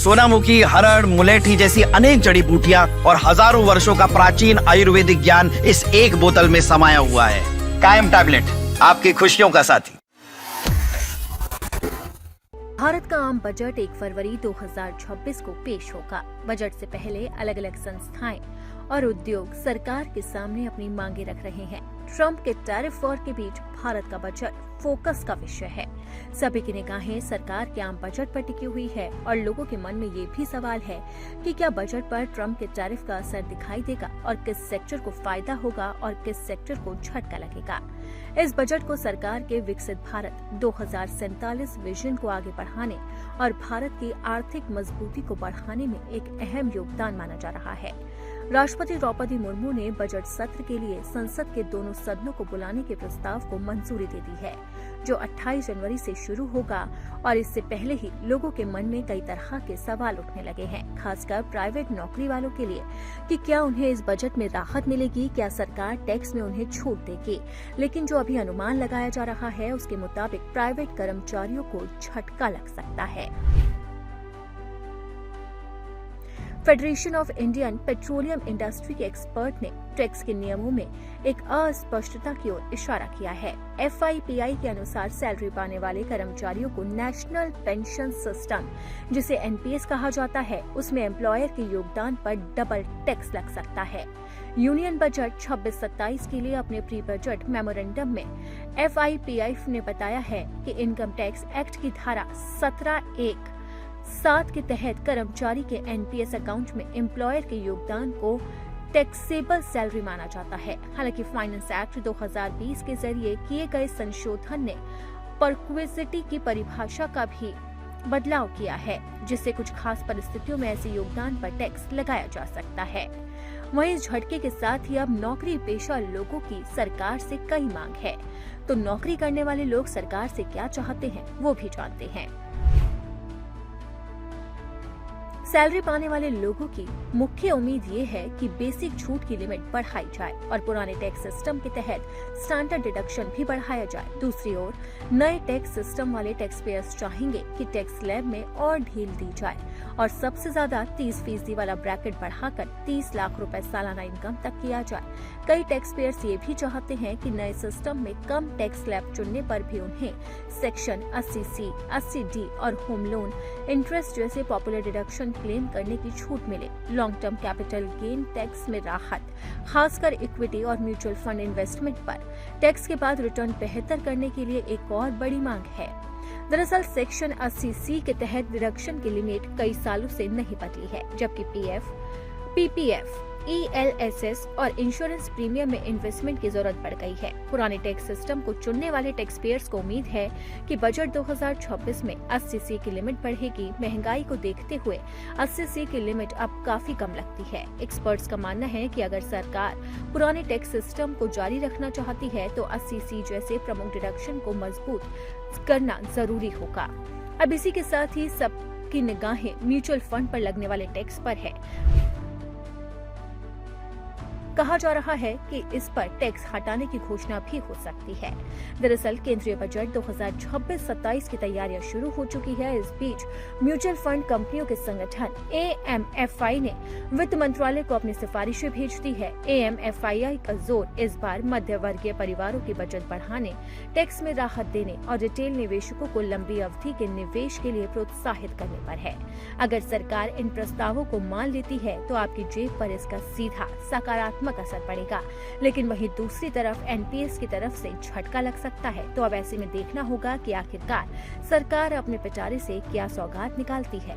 सोनामुखी, हरड़, मुलेठी जैसी अनेक जड़ी बूटियां और हजारों वर्षों का प्राचीन आयुर्वेदिक ज्ञान इस एक बोतल में समाया हुआ है। कायम टैबलेट, आपकी खुशियों का साथी। भारत का आम बजट 1 फरवरी 2026 को पेश होगा। बजट से पहले अलग अलग संस्थाएं और उद्योग सरकार के सामने अपनी मांगे रख रहे हैं। ट्रंप के टैरिफ वॉर के बीच भारत का बजट फोकस का विषय है। सभी की निगाहें सरकार के आम बजट पर टिकी हुई है और लोगों के मन में ये भी सवाल है कि क्या बजट पर ट्रंप के टैरिफ का असर दिखाई देगा और किस सेक्टर को फायदा होगा और किस सेक्टर को झटका लगेगा। इस बजट को सरकार के विकसित भारत 2047 विजन को आगे बढ़ाने और भारत की आर्थिक मजबूती को बढ़ाने में एक अहम योगदान माना जा रहा है। राष्ट्रपति द्रौपदी मुर्मू ने बजट सत्र के लिए संसद के दोनों सदनों को बुलाने के प्रस्ताव को मंजूरी दे दी है, जो 28 जनवरी से शुरू होगा और इससे पहले ही लोगों के मन में कई तरह के सवाल उठने लगे हैं, खासकर प्राइवेट नौकरी वालों के लिए कि क्या उन्हें इस बजट में राहत मिलेगी, क्या सरकार टैक्स में उन्हें छूट देगी। लेकिन जो अभी अनुमान लगाया जा रहा है उसके मुताबिक प्राइवेट कर्मचारियों को झटका लग सकता है। Federation of Indian petroleum industry के एक्सपर्ट ने टैक्स के नियमों में एक अस्पष्टता की ओर इशारा किया है। FIPI के अनुसार सैलरी पाने वाले कर्मचारियों को नेशनल पेंशन सिस्टम, जिसे NPS कहा जाता है, उसमें एम्प्लॉयर के योगदान पर डबल टैक्स लग सकता है। यूनियन बजट 26-27 के लिए अपने प्री बजट मेमोरेंडम में FIPI ने बताया है कि इनकम टैक्स एक्ट की धारा 17(1)(7) के तहत कर्मचारी के NPS अकाउंट में एम्प्लॉयर के योगदान को टैक्सेबल सैलरी माना जाता है। हालांकि फाइनेंस एक्ट 2020 के जरिए किए गए संशोधन ने परक्विजिटी की परिभाषा का भी बदलाव किया है, जिससे कुछ खास परिस्थितियों में ऐसे योगदान पर टैक्स लगाया जा सकता है। वहीं इस झटके के साथ ही अब नौकरी पेशा लोगों की सरकार से कई मांग है, तो नौकरी करने वाले लोग सरकार से क्या चाहते हैं वो भी जानते हैं। सैलरी पाने वाले लोगों की मुख्य उम्मीद ये है कि बेसिक छूट की लिमिट बढ़ाई जाए और पुराने टैक्स सिस्टम के तहत स्टैंडर्ड डिडक्शन भी बढ़ाया जाए। दूसरी ओर नए टैक्स सिस्टम वाले टैक्स पेयर्स चाहेंगे कि टैक्स स्लैब में और ढील दी जाए और सबसे ज्यादा 30% वाला ब्रैकेट बढ़ाकर 30 लाख रुपए सालाना इनकम तक किया जाए। कई टैक्स पेयर्स ये भी चाहते हैं कि नए सिस्टम में कम टैक्स स्लैब चुनने पर भी उन्हें सेक्शन 80C, 80D और होम लोन इंटरेस्ट जैसे पॉपुलर डिडक्शन क्लेम करने की छूट मिले। Long term capital gain tax में राहत, खासकर इक्विटी और म्यूचुअल फंड इन्वेस्टमेंट पर टैक्स के बाद रिटर्न बेहतर करने के लिए एक और बड़ी मांग है। दरअसल सेक्शन 80C के तहत डिडक्शन की लिमिट कई सालों से नहीं बदली है, जबकि PF, PPF, ELSS और इंश्योरेंस प्रीमियम में इन्वेस्टमेंट की जरूरत पड़ गई है। पुराने टैक्स सिस्टम को चुनने वाले टैक्स पेयर्स को उम्मीद है कि बजट 2026 में 80C की लिमिट बढ़ेगी। महंगाई को देखते हुए 80C की लिमिट अब काफी कम लगती है। एक्सपर्ट्स का मानना है कि अगर सरकार पुराने टैक्स सिस्टम को जारी रखना चाहती है तो 80C जैसे प्रमुख डिडक्शन को मजबूत करना जरूरी होगा। अब इसी के साथ ही सबकी निगाहें म्यूचुअल फंड पर लगने वाले टैक्स पर है। कहा जा रहा है कि इस पर टैक्स हटाने की घोषणा भी हो सकती है। दरअसल केंद्रीय बजट 2026-27 की तैयारियां शुरू हो चुकी है। इस बीच म्यूचुअल फंड कंपनियों के संगठन AMFI ने वित्त मंत्रालय को अपनी सिफारिशें भेज दी है। AMFI का जोर इस बार मध्य वर्गीय परिवारों की बचत बढ़ाने, टैक्स में राहत देने और रिटेल निवेशकों को लंबी अवधि के निवेश के लिए प्रोत्साहित करने पर है। अगर सरकार इन प्रस्तावों को मान लेती है तो आपकी जेब पर इसका सीधा सकारात्मक असर पड़ेगा, लेकिन वहीं दूसरी तरफ NPS की तरफ से झटका लग सकता है। तो अब ऐसे में देखना होगा कि आखिरकार सरकार अपने पिटारे से क्या सौगात निकालती है।